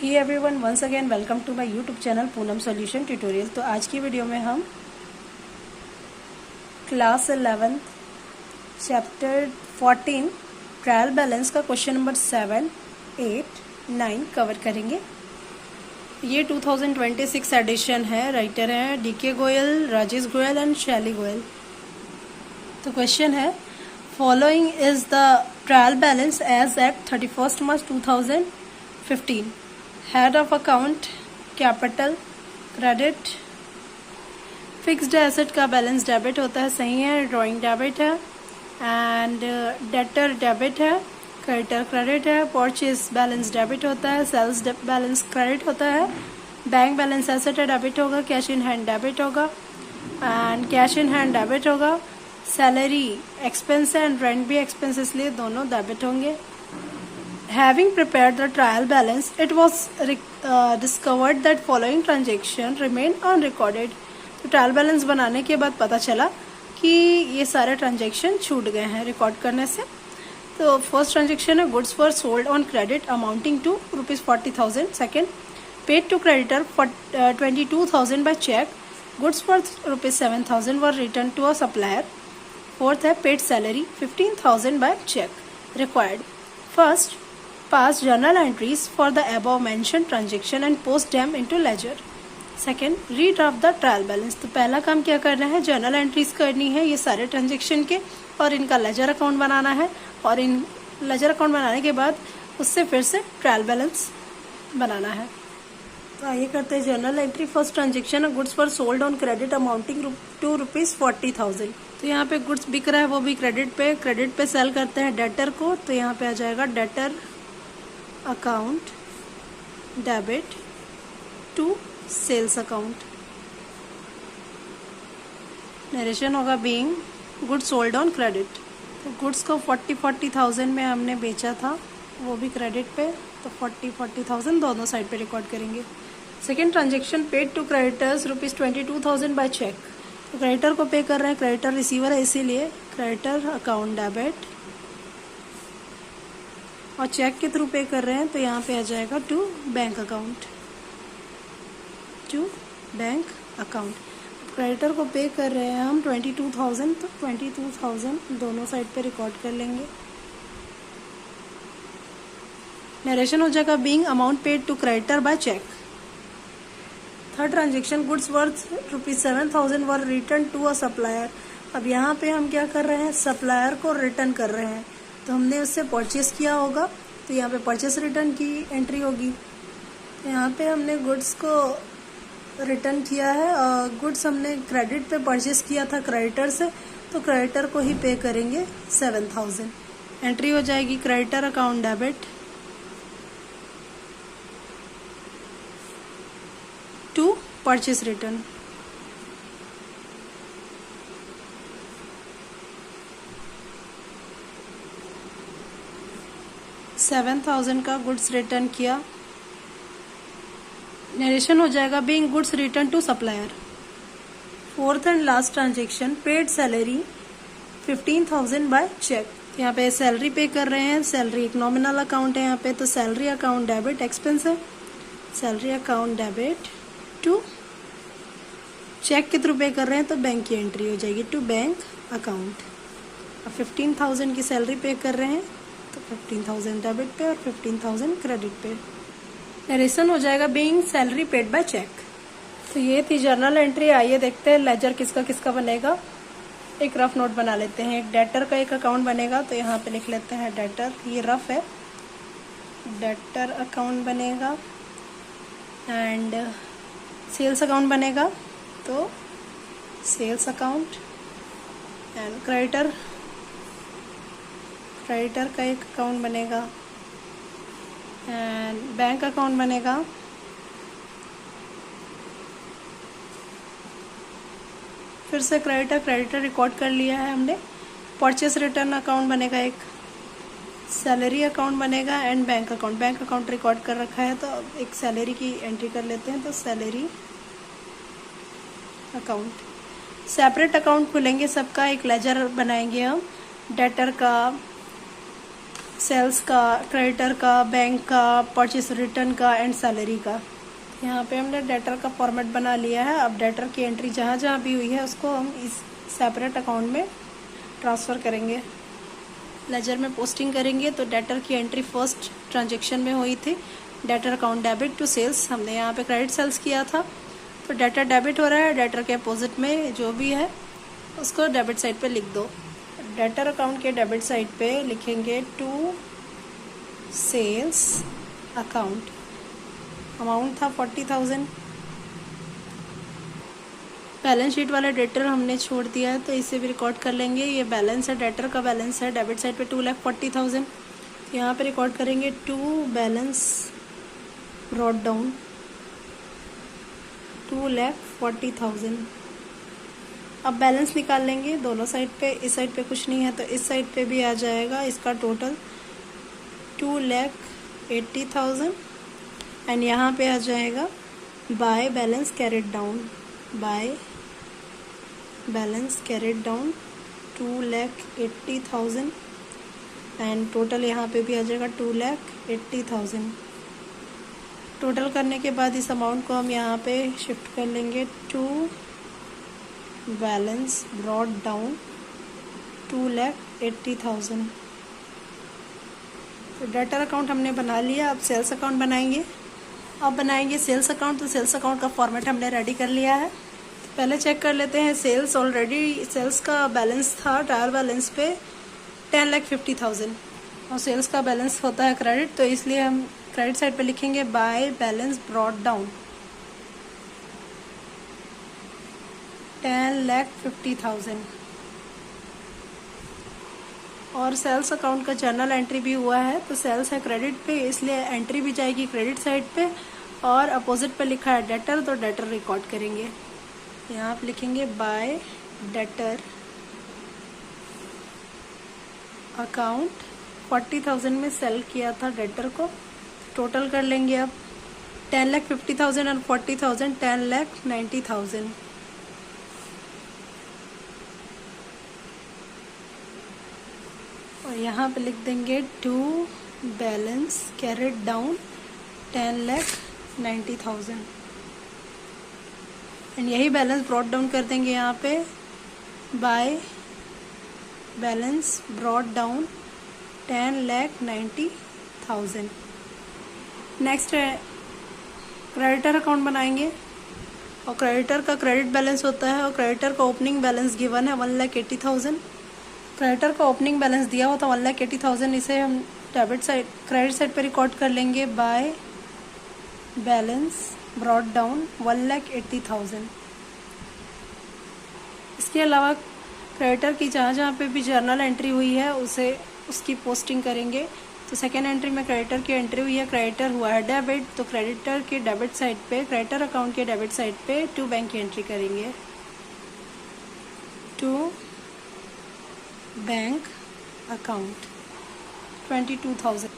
He everyone, once again welcome to my YouTube channel Poonam solution tutorial. तो आज की video में हम क्लास 11 चैप्टर 14 ट्रायल बैलेंस का क्वेश्चन नंबर 7, 8, 9 कवर करेंगे। ये 2026 एडिशन है। राइटर हैं डीके गोयल, राजेश गोयल एंड शैली गोयल। तो क्वेश्चन है, following is the trial balance as at 31 March 2015। Head of account capital credit. Fixed asset का बैलेंस डेबिट होता है, सही है। ड्राइंग डेबिट है एंड डेटर डेबिट है। क्रेडिटर क्रेडिट है। परचेज बैलेंस डेबिट होता है। सेल्स बैलेंस क्रेडिट होता है। बैंक बैलेंस एसेट है, डेबिट होगा। कैश इन हैंड डेबिट होगा and cash in hand debit होगा। सैलरी एक्सपेंस है एंड रेंट भी एक्सपेंस, इसलिए दोनों डेबिट होंगे। Having prepared the trial balance, it was discovered that following transaction remained unrecorded. तो ट्रायल बैलेंस बनाने के बाद पता चला कि ये सारे ट्रांजेक्शन छूट गए हैं रिकॉर्ड करने से। तो फर्स्ट ट्रांजेक्शन है, goods were sold on credit amounting to ₹40,000। Second, paid to creditor 22,000 by cheque. Goods worth ₹7,000 were return to a supplier. Fourth है, paid salary 15,000 by cheque required. First, pass journal entries for the above mentioned transaction and post them into ledger. Second, redraft the trial balance. तो पहला काम क्या करना है, journal entries करनी है ये सारे ट्रांजेक्शन के और इनका लेजर अकाउंट बनाना है। और इन लेजर अकाउंट बनाने के बाद उससे फिर से ट्रायल बैलेंस बनाना है। तो आइए करते हैं जर्नल एंट्री। फर्स्ट ट्रांजेक्शन है, goods for sold on credit amounting to ₹40,000। तो यहाँ पे गुड्स बिक रहा है, वो भी क्रेडिट पे सेल करते हैं डेटर को। तो यहाँ पे आ जाएगा debtor account debit to sales account. Narration होगा being goods sold on credit. तो गुड्स को 40,000 में हमने बेचा था, वो भी क्रेडिट पे, तो 40,000 दोनों साइड पे रिकॉर्ड करेंगे। Second transaction, paid to creditors ₹22,000 by cheque. तो क्रेडिटर को पे कर रहे हैं, क्रेडिटर रिसीवर है इसीलिए क्रेडिटर अकाउंट डेबिट, और चेक के थ्रू पे कर रहे हैं तो यहाँ पे आ जाएगा टू बैंक अकाउंट। क्रेडिटर को पे कर रहे हैं हम 22,000, तो 22,000 दोनों साइड पे रिकॉर्ड कर लेंगे। नरेशन हो जाएगा being amount paid to creditor by cheque. Third transaction, goods worth ₹7,000 were return to a supplier. अब यहाँ पे हम क्या कर रहे हैं, सप्लायर को रिटर्न कर रहे हैं। तो हमने उससे परचेस किया होगा, तो यहाँ पे परचेस रिटर्न की एंट्री होगी। तो यहाँ पे हमने गुड्स को रिटर्न किया है और गुड्स हमने क्रेडिट पे परचेस किया था क्रेडिटर से, तो क्रेडिटर को ही पे करेंगे 7,000। एंट्री हो जाएगी creditor account debit to purchase return. $7,000 का गुड्स रिटर्न किया। नरेशन हो जाएगा being goods return to supplier. Fourth and last transaction, paid salary 15,000 by cheque. यहाँ पे सैलरी पे कर रहे हैं, सैलरी एक नॉमिनल अकाउंट है यहाँ पे, तो सैलरी अकाउंट डेबिट एक्सपेंस है। Salary account debit to cheque के थ्रू पे कर रहे हैं तो बैंक की एंट्री हो जाएगी टू बैंक अकाउंट। अब 15,000 की सैलरी पे कर रहे हैं तो 15,000 डेबिट पे और 15,000 क्रेडिट पे। नरेशन हो जाएगा being salary paid by cheque. तो ये थी जर्नल एंट्री। आइए देखते हैं लेजर किसका किसका बनेगा। एक रफ नोट बना लेते हैं। एक डेटर का एक अकाउंट बनेगा, तो यहाँ पे लिख लेते हैं डेटर, ये रफ है। डेटर अकाउंट बनेगा एंड सेल्स अकाउंट बनेगा, तो सेल्स अकाउंट एंड क्रेडिटर का एक अकाउंट बनेगा एंड बैंक अकाउंट बनेगा। फिर से क्रेडिटर रिकॉर्ड कर लिया है हमने। परचेस रिटर्न अकाउंट बनेगा एक, सैलरी अकाउंट बनेगा एंड बैंक अकाउंट रिकॉर्ड कर रखा है, तो एक सैलरी की एंट्री कर लेते हैं। तो सैलरी अकाउंट सेपरेट अकाउंट खुलेंगे सबका, एक लेजर बनाएंगे हम। डेटर का सेल्स का, क्रेडिटर का, बैंक का, परचेस रिटर्न का एंड सैलरी का। यहाँ पे हमने डेटर का फॉर्मेट बना लिया है। अब डेटर की एंट्री जहाँ जहाँ भी हुई है उसको हम इस सेपरेट अकाउंट में ट्रांसफ़र करेंगे, लेजर में पोस्टिंग करेंगे। तो डेटर की एंट्री फर्स्ट ट्रांजेक्शन में हुई थी, debtor account debit to sales. हमने यहाँ पे क्रेडिट सेल्स किया था, तो डेटर डेबिट हो रहा है। डेटर के अपोजिट में जो भी है उसको डेबिट साइड पे लिख दो। डेटर अकाउंट के डेबिट साइड पे लिखेंगे टू सेल्स अकाउंट। अमाउंट था 40,000। बैलेंस शीट वाला डेटर हमने छोड़ दिया है तो इसे भी रिकॉर्ड कर लेंगे। ये बैलेंस है, डेटर का बैलेंस है डेबिट साइड पे 2,40,000। यहाँ पे रिकॉर्ड करेंगे टू बैलेंस ब्रॉट डाउन 2,40,000। अब बैलेंस निकाल लेंगे दोनों साइड पे। इस साइड पे कुछ नहीं है तो इस साइड पे भी आ जाएगा। इसका टोटल 2,80,000 एंड यहाँ पे आ जाएगा by balance carried down, by balance carried down 2,80,000 and total यहाँ पे भी आ जाएगा 2,80,000। टोटल करने के बाद इस अमाउंट को हम यहाँ पे शिफ्ट कर लेंगे टू बैलेंस ब्रॉट डाउन 2,80,000। तो डेटर अकाउंट हमने बना लिया। अब सेल्स अकाउंट बनाएंगे। अब बनाएंगे सेल्स अकाउंट। तो सेल्स अकाउंट का फॉर्मेट हमने रेडी कर लिया है। तो पहले चेक कर लेते हैं सेल्स। ऑलरेडी सेल्स का बैलेंस था ट्रायल बैलेंस पे 10,50,000 और सेल्स का बैलेंस होता है क्रेडिट, तो इसलिए हम क्रेडिट साइड पे लिखेंगे बाय बैलेंस ब्रॉट डाउन 10,50,000। और सेल्स अकाउंट का जर्नल एंट्री भी हुआ है, तो सेल्स है क्रेडिट पे इसलिए एंट्री भी जाएगी क्रेडिट साइड पे, और अपोजिट पे लिखा है डेटर तो डेटर रिकॉर्ड करेंगे। यहाँ पे लिखेंगे बाय डेटर अकाउंट 40,000 में सेल किया था डेटर को। टोटल कर लेंगे अब 10,50,000 और 40,000 10,90,000। और यहाँ पे लिख देंगे to balance carried down 10,90,000 and यही बैलेंस ब्रॉट डाउन कर देंगे यहाँ पे by balance brought down 10,90,000। Next है क्रेडिटर अकाउंट बनाएंगे। और क्रेडिटर का क्रेडिट बैलेंस होता है और क्रेडिटर का ओपनिंग बैलेंस गिवन है 1,80,000। क्रेडिटर का ओपनिंग बैलेंस दिया हुआ था 1,80,000। इसे हम डेबिट साइड क्रेडिट साइड पे रिकॉर्ड कर लेंगे बाय बैलेंस ब्रॉट डाउन 1,80,000। इसके अलावा क्रेडिटर की जहाँ जहाँ पे भी जर्नल एंट्री हुई है उसे उसकी पोस्टिंग करेंगे। तो सेकेंड एंट्री में क्रेडिटर की एंट्री हुई है, क्रेडिटर हुआ है डेबिट, तो क्रेडिटर के डेबिट साइड पे क्रेडिटर अकाउंट के डेबिट साइड पे टू बैंक की एंट्री करेंगे, to bank account 22,000।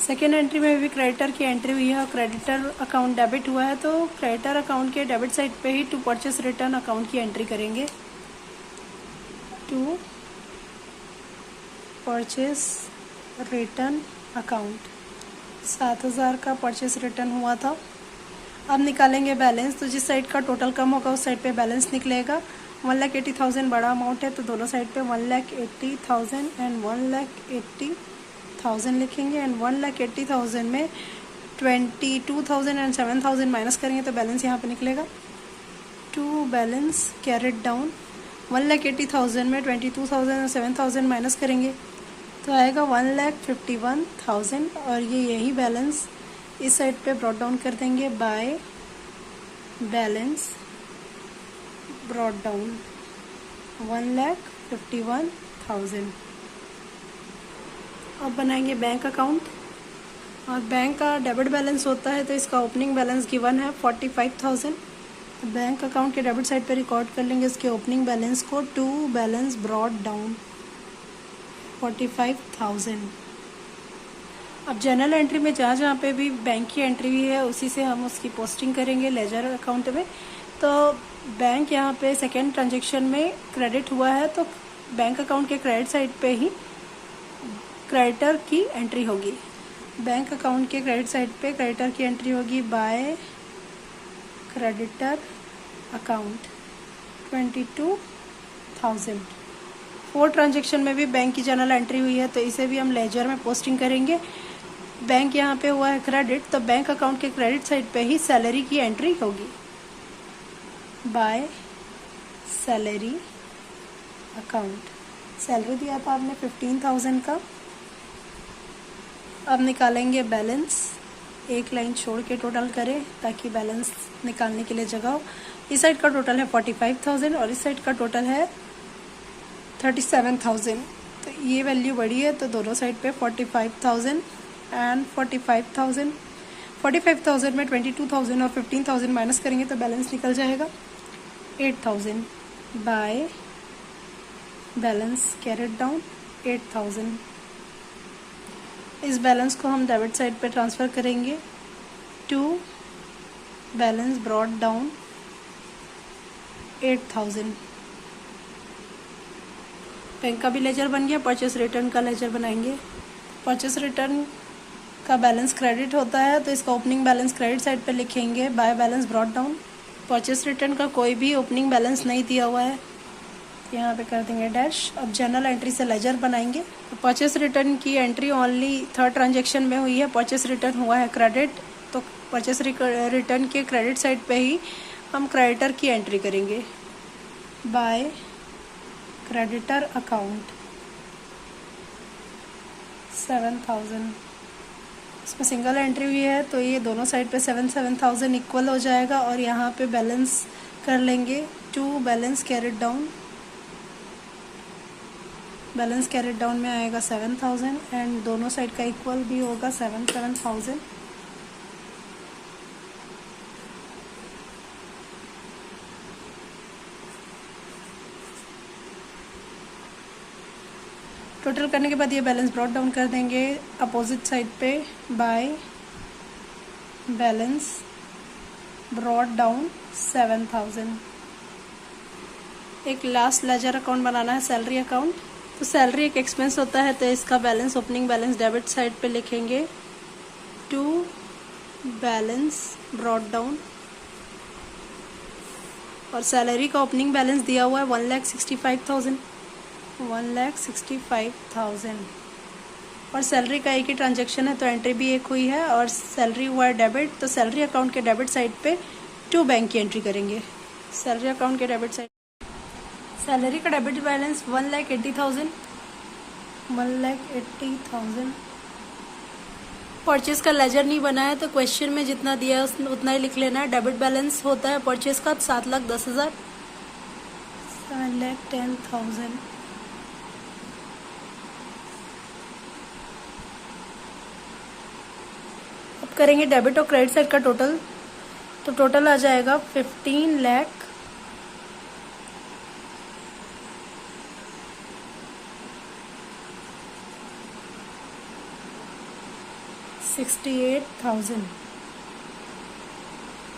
Second entry में भी क्रेडिटर की एंट्री हुई है और क्रेडिटर अकाउंट डेबिट हुआ है, तो क्रेडिटर अकाउंट के डेबिट साइड पे ही टू परचेस रिटर्न अकाउंट की एंट्री करेंगे, टू परचेस रिटर्न अकाउंट 7,000 का परचेस रिटर्न हुआ था। अब निकालेंगे बैलेंस। तो जिस साइड का टोटल कम होगा उस साइड पे बैलेंस निकलेगा। 1,80,000 बड़ा अमाउंट है तो दोनों साइड पे 1,80,000 एंड 1,80,000 लिखेंगे एंड 1,80,000 में 22,000 एंड 7,000 माइनस करेंगे तो बैलेंस यहाँ पे निकलेगा। टू बैलेंस कैरिड डाउन 1,80,000 में 22,000 और 7,000 माइनस करेंगे तो आएगा 1,51,000 और ये यही बैलेंस इस साइड पे ब्रॉट डाउन कर देंगे बाय बैलेंस ब्रॉट डाउन 1,51,000। अब बनाएंगे बैंक अकाउंट। और बैंक का डेबिट बैलेंस होता है तो इसका ओपनिंग बैलेंस गिवन है 45,000। बैंक अकाउंट के डेबिट साइड पे रिकॉर्ड कर लेंगे इसके ओपनिंग बैलेंस को, टू बैलेंस ब्रॉट डाउन 45,000। अब जनरल एंट्री में जहाँ जहाँ पे भी बैंक की एंट्री हुई है उसी से हम उसकी पोस्टिंग करेंगे लेजर अकाउंट में। तो बैंक यहाँ पे सेकेंड ट्रांजेक्शन में क्रेडिट हुआ है तो बैंक अकाउंट के क्रेडिट साइड पे ही क्रेडिटर की एंट्री होगी। बैंक अकाउंट के क्रेडिट साइड पे क्रेडिटर की एंट्री होगी बाय क्रेडिटर अकाउंट 22,000। 4 ट्रांजेक्शन में भी बैंक की जर्नल एंट्री हुई है, तो इसे भी हम लेजर में पोस्टिंग करेंगे। बैंक यहाँ पे हुआ है क्रेडिट, तो बैंक अकाउंट के क्रेडिट साइड पे ही सैलरी की एंट्री होगी बाय सैलरी अकाउंट। सैलरी दिया था आपने 15,000 का। अब निकालेंगे बैलेंस, एक लाइन छोड़ के टोटल करें ताकि बैलेंस निकालने के लिए जगह हो। इस साइड का टोटल है 45,000 और इस साइड का टोटल है 37,000। तो ये वैल्यू बड़ी है, तो दोनों साइड पे 45,000 एंड 45,000। 45,000 में 22,000 और 15,000 माइनस करेंगे तो बैलेंस निकल जाएगा 8,000 बाय बैलेंस कैरेट डाउन 8,000। इस बैलेंस को हम डेबिट साइड पे ट्रांसफ़र करेंगे to balance brought down 8,000। Bank का भी लेजर बन गया, परचेस रिटर्न का लेजर बनाएंगे। परचेस रिटर्न का बैलेंस क्रेडिट होता है, तो इसका ओपनिंग बैलेंस क्रेडिट साइड पे लिखेंगे bye balance brought down. Purchase return का कोई भी ओपनिंग बैलेंस नहीं दिया हुआ है, यहाँ पे कर देंगे डैश। अब जनरल एंट्री से लेजर बनाएंगे। तो परचेस रिटर्न की एंट्री ओनली 3rd ट्रांजेक्शन में हुई है, परचेस रिटर्न हुआ है क्रेडिट, तो परचेस रिटर्न के क्रेडिट साइड पे ही हम क्रेडिटर की एंट्री करेंगे बाय क्रेडिटर अकाउंट 7,000। इसमें सिंगल एंट्री हुई है, तो ये दोनों साइड पे 7,000 इक्वल हो जाएगा और यहाँ पे बैलेंस कर लेंगे to balance carried down. Balance carried down में आएगा 7,000 एंड दोनों साइड का इक्वल भी होगा 7,000। टोटल करने के बाद ये बैलेंस ब्रॉट डाउन कर देंगे अपोजिट साइड पे बाय बैलेंस ब्रॉट डाउन 7,000। एक लास्ट लेजर अकाउंट बनाना है, सैलरी अकाउंट। तो सैलरी एक एक्सपेंस होता है, तो इसका balance opening balance debit side पे लिखेंगे टू बैलेंस ब्रॉट डाउन। और सैलरी का ओपनिंग बैलेंस दिया हुआ है 1,65,000। 1,65,000 और सैलरी का एक ही ट्रांजेक्शन है, तो एंट्री भी एक हुई है और सैलरी हुआ है डेबिट, तो सैलरी अकाउंट के डेबिट साइड पे टू बैंक की एंट्री करेंगे। सैलरी अकाउंट के डेबिट साइड सैलरी का डेबिट बैलेंस 1,80,000। 1,80,000। परचेस का लेजर नहीं बना है, तो क्वेश्चन में जितना दिया है उतना ही लिख लेना है। डेबिट बैलेंस होता है परचेस का 7,10,000। 7,10,000। अब करेंगे डेबिट और क्रेडिट साइड का टोटल, तो टोटल आ जाएगा 15,68,000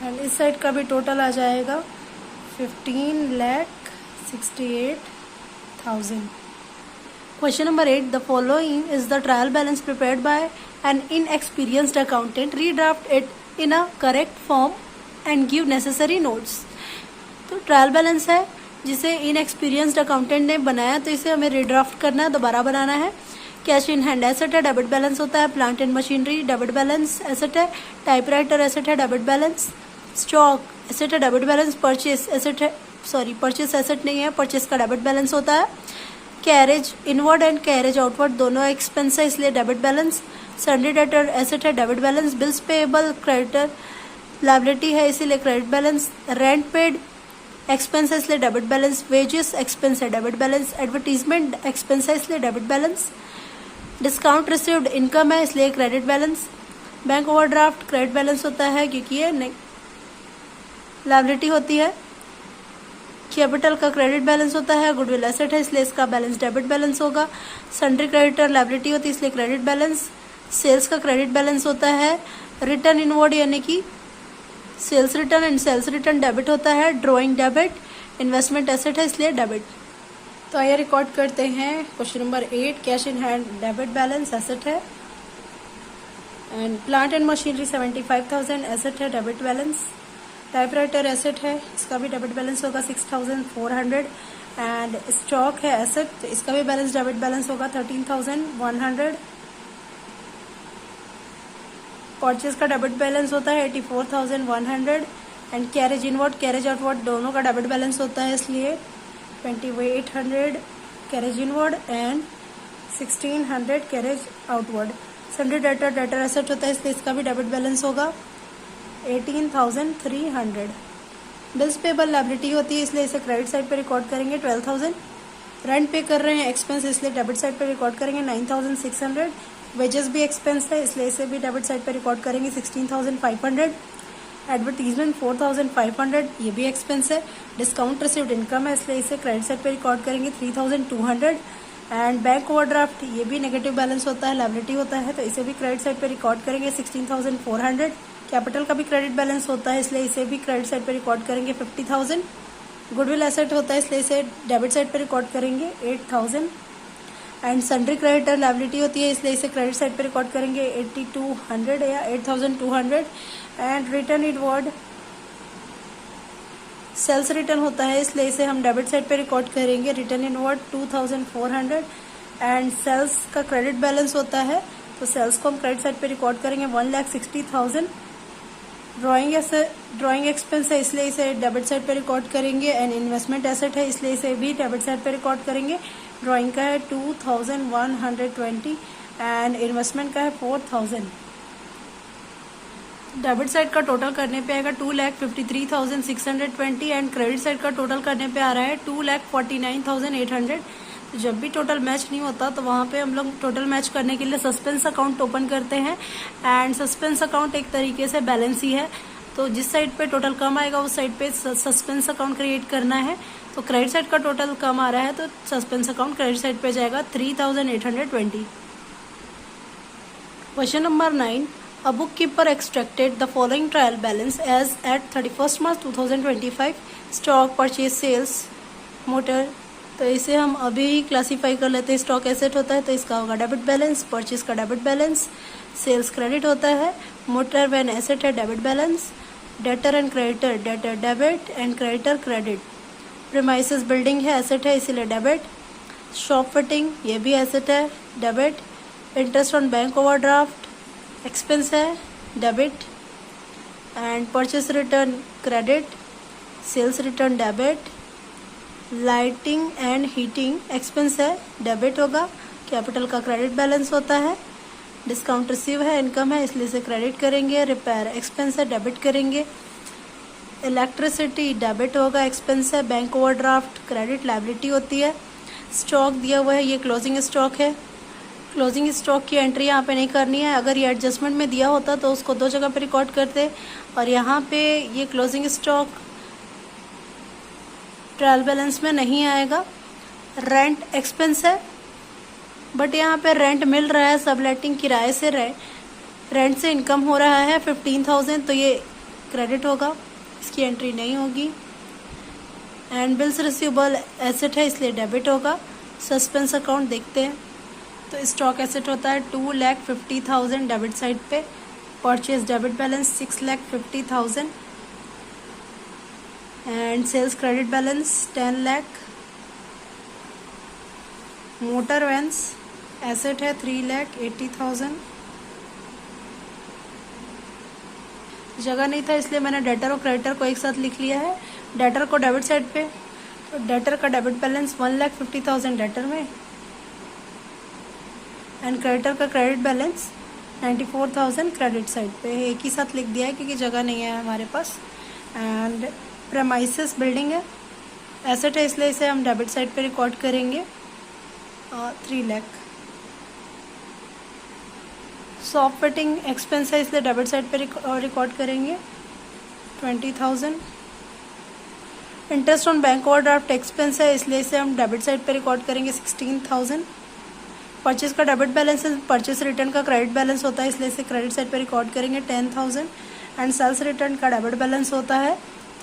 एंड इस साइड का भी टोटल आ जाएगा 15,68,000। Question number 8. The following is the trial balance prepared by an inexperienced accountant. Redraft it in a correct form and give necessary notes. तो trial balance है जिसे इनएक्सपीरियंस्ड अकाउंटेंट ने बनाया, तो इसे हमें रीड्राफ्ट करना है, दोबारा बनाना है। कैश इन हैंड एसेट है, डेबिट बैलेंस होता है। Plant and machinery debit balance asset है। टाइपराइटर एसेट है, डेबिट बैलेंस। स्टॉक एसेट है, डेबिट बैलेंस। परचेस एसेट है, सॉरी परचेस एसेट नहीं है, परचेस का डेबिट बैलेंस होता है। Carriage inward and carriage outward दोनों एक्सपेंस है, इसलिए debit balance. Sundry debtor asset है, debit balance. Bills payable creditor liability है, इसीलिए credit balance. Rent paid expense है, इसलिए डेबिट बैलेंस। वेजेस एक्सपेंस है, डेबिट बैलेंस। एडवर्टीजमेंट एक्सपेंस है, इसलिए debit balance. Discount received income है, इसलिए credit balance. Bank overdraft credit balance होता है क्योंकि ये लायबिलिटी होती है। कैपिटल का क्रेडिट बैलेंस होता है। गुडविल एसेट है, इसलिए इसका बैलेंस डेबिट बैलेंस होगा। सन्ड्री क्रेडिटर लायबिलिटी होती है, इसलिए क्रेडिट बैलेंस। सेल्स का क्रेडिट बैलेंस होता है। रिटर्न इनवर्ड यानी कि sales return and sales return debit होता है। Drawing debit. इन्वेस्टमेंट एसेट है, इसलिए डेबिट। तो आइए रिकॉर्ड करते हैं। Question number 8, cash in hand debit balance asset है, and plant and machinery 75,000 asset है, डेबिट बैलेंस। टाइपराइटर एसेट है, इसका भी डेबिट बैलेंस होगा 6,400, एंड स्टॉक है एसेट, तो इसका भी बैलेंस डेबिट बैलेंस होगा 13,100। परचेज का डेबिट बैलेंस होता है 84,100, and carriage inward carriage outward दोनों का डेबिट बैलेंस होता है, इसलिए 2800 carriage inward and 1600 carriage outward. Sundry debtor asset होता है, इसलिए इसका भी डेबिट बैलेंस होगा 18,300। बिल्स पेबल लायबिलिटी होती है, इसलिए इसे क्रेडिट साइड पे रिकॉर्ड करेंगे 12,000। रेंट पे कर रहे हैं एक्सपेंस, इसलिए डेबिट साइड पे रिकॉर्ड करेंगे 9,600। वेजेस भी एक्सपेंस है, इसलिए इसे भी डेबिट साइड पे रिकॉर्ड करेंगे 16,500। एडवर्टीजमेंट 4,500, ये भी एक्सपेंस है। डिस्काउंट रिसीव्ड इनकम है, इसलिए इसे क्रेडिट साइड पे रिकॉर्ड करेंगे 3,200। एंड बैंक ओवरड्राफ्ट, ये भी नेगेटिव बैलेंस होता है, लायबिलिटी होता है, तो इसे भी क्रेडिट साइड पे रिकॉर्ड करेंगे 16,400। कैपिटल का भी क्रेडिट बैलेंस होता है, इसलिए इसे भी क्रेडिट साइड पे रिकॉर्ड करेंगे 50,000। गुडविल एसेट होता है, इसलिए इसे डेबिट साइड पे रिकॉर्ड करेंगे 8,000। एंड सन्ड्री क्रेडिटर लायबिलिटी होती है, इसलिए इसे क्रेडिट साइड पे रिकॉर्ड करेंगे 8,200 या 8,200। And return inward sales return होता है, इसलिए इसे हम डेबिट साइड पे रिकॉर्ड करेंगे रिटर्न इनवर्ड 2,400। एंड सेल्स का क्रेडिट बैलेंस होता है, तो सेल्स को हम क्रेडिट साइड पे रिकॉर्ड करेंगे 1,60,000। ड्राइंग एक्सपेंस है, इसलिए इसे डेबिट साइड पे रिकॉर्ड करेंगे। एंड इन्वेस्टमेंट एसेट है, इसलिए इसे भी डेबिट साइड पे रिकॉर्ड करेंगे। ड्राइंग का है 2,120 एंड इन्वेस्टमेंट का है 4,000। डेबिट साइड का टोटल करने पे आएगा 2,53,620 एंड क्रेडिट साइड का टोटल करने पे आ रहा है 2,49,800। तो जब भी टोटल मैच नहीं होता तो वहाँ पे हम लोग टोटल मैच करने के लिए सस्पेंस अकाउंट ओपन करते हैं, एंड सस्पेंस अकाउंट एक तरीके से बैलेंस ही है। तो जिस साइड पे टोटल कम आएगा उस साइड पे सस्पेंस अकाउंट क्रिएट करना है। तो क्रेडिट साइड का टोटल कम आ रहा है तो सस्पेंस अकाउंट क्रेडिट साइड पे जाएगा 3,820। Question number 9, A bookkeeper extracted the following trial balance as at 31st March 2025, stock, purchase, sales, motor. तो इसे हम अभी ही क्लासीफाई कर लेते हैं। स्टॉक एसेट होता है तो इसका होगा डेबिट बैलेंस, परचेज का डेबिट बैलेंस, सेल्स क्रेडिट होता है, मोटर वैन एसेट है debit balance, debtor and creditor, debtor debit and creditor credit. Premises building है, एसेट है इसीलिए डेबिट। शॉप फिटिंग, ये भी एसेट है, debit. Interest on bank overdraft expense है, debit. And purchase return credit, sales return debit. Lighting and heating expense है, debit होगा। Capital का क्रेडिट बैलेंस होता है। डिस्काउंट रिसीव है, इनकम है, इसलिए इसे क्रेडिट करेंगे। रिपेयर एक्सपेंस है, डेबिट करेंगे। इलेक्ट्रिसिटी डेबिट होगा, एक्सपेंस है। बैंक ओवरड्राफ्ट क्रेडिट लायबिलिटी होती है। स्टॉक दिया हुआ है, ये क्लोजिंग स्टॉक है। क्लोजिंग स्टॉक की एंट्री यहाँ पे नहीं करनी है। अगर ये एडजस्टमेंट में दिया होता तो उसको दो जगह पे रिकॉर्ड करते, और यहाँ पे ये क्लोजिंग स्टॉक ट्रायल बैलेंस में नहीं आएगा। रेंट एक्सपेंस है, बट यहाँ पे रेंट मिल रहा है, सबलेटिंग किराए से रेंट से इनकम हो रहा है 15,000, तो ये क्रेडिट होगा, इसकी एंट्री नहीं होगी। एंड बिल्स रिसीवेबल एसेट है, इसलिए डेबिट होगा। सस्पेंस अकाउंट देखते हैं, तो स्टॉक एसेट होता है 2,50,000 डेबिट साइड पे। Purchase debit balance 6,50,000 and sales credit balance 10 lakh. Motor vans asset है 3,80,000। जगह नहीं था इसलिए मैंने डेटर और क्रेडिटर को एक साथ लिख लिया है। डेटर को डेबिट साइड पे, तो डेटर का डेबिट बैलेंस 1,50,000 डेटर में, एंड क्रेडिटर का क्रेडिट बैलेंस 94,000 क्रेडिट साइड पे। एक ही साथ लिख दिया है क्योंकि जगह नहीं है हमारे पास। एंड प्रेमाइसेस बिल्डिंग है, एसेट है, इसलिए इसे हम डेबिट साइड पे रिकॉर्ड करेंगे 3 लाख। शॉप फिटिंग एक्सपेंस है, इसलिए डेबिट साइड पे रिकॉर्ड करेंगे 20,000। Interest on bank overdraft expense है, इसलिए इसे हम डेबिट साइड पे रिकॉर्ड करेंगे 16,000। परचेज का डेबिट बैलेंस है, परचेज रिटर्न का क्रेडिट बैलेंस होता है, इसलिए इसे क्रेडिट साइड पे रिकॉर्ड करेंगे 10,000। एंड सेल्स रिटर्न का डेबिट बैलेंस होता है,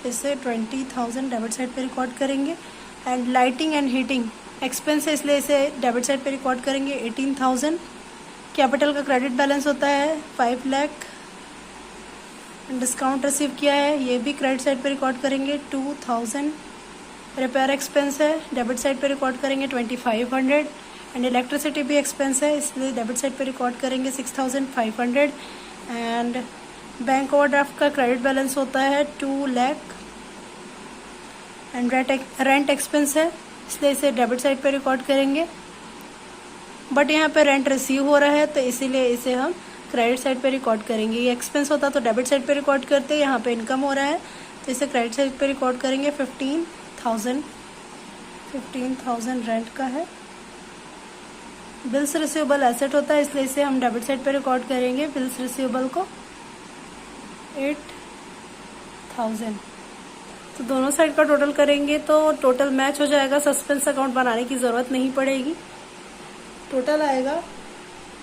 इसे 20,000 डेबिट साइड पे रिकॉर्ड करेंगे। And lighting and heating expense है इसलिए इसे डेबिट साइड पे रिकॉर्ड करेंगे 18,000। कैपिटल का क्रेडिट बैलेंस होता है 5 लाख। डिस्काउंट रिसीव किया है, ये भी क्रेडिट साइड पे रिकॉर्ड करेंगे 2,000। रिपेयर एक्सपेंस है, डेबिट साइड पे रिकॉर्ड करेंगे 2,500। एंड इलेक्ट्रिसिटी भी एक्सपेंस है इसलिए डेबिट साइड पे रिकॉर्ड करेंगे 6,500। एंड बैंक ओवरड्राफ्ट का क्रेडिट बैलेंस होता है 2 लाख। एंड रेंट एक्सपेंस है इसलिए इसे डेबिट साइड पे रिकॉर्ड करेंगे, बट यहाँ पे रेंट रिसीव हो रहा है तो इसीलिए इसे हम क्रेडिट साइड पे रिकॉर्ड करेंगे। ये एक्सपेंस होता तो डेबिट साइड पे रिकॉर्ड करते, यहाँ पे इनकम हो रहा है तो इसे क्रेडिट साइड पे रिकॉर्ड करेंगे 15,000। 15,000 रेंट का है। बिल्स रिसीवेबल एसेट होता है इसलिए इसे हम डेबिट साइड पे रिकॉर्ड करेंगे बिल्स रिसीवेबल को 8,000। तो दोनों साइड का टोटल करेंगे तो टोटल मैच हो जाएगा, सस्पेंस अकाउंट बनाने की ज़रूरत नहीं पड़ेगी। टोटल आएगा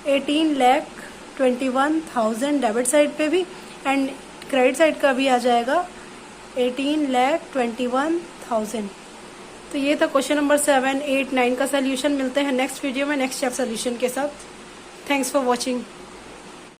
18,21,000 डेबिट साइड पे भी, एंड क्रेडिट साइड का भी आ जाएगा 18,21,000। तो ये था क्वेश्चन नंबर 7, 8, 9 का सोल्यूशन। मिलते हैं नेक्स्ट वीडियो में नेक्स्ट स्टेप सोल्यूशन के साथ। Thanks for watching.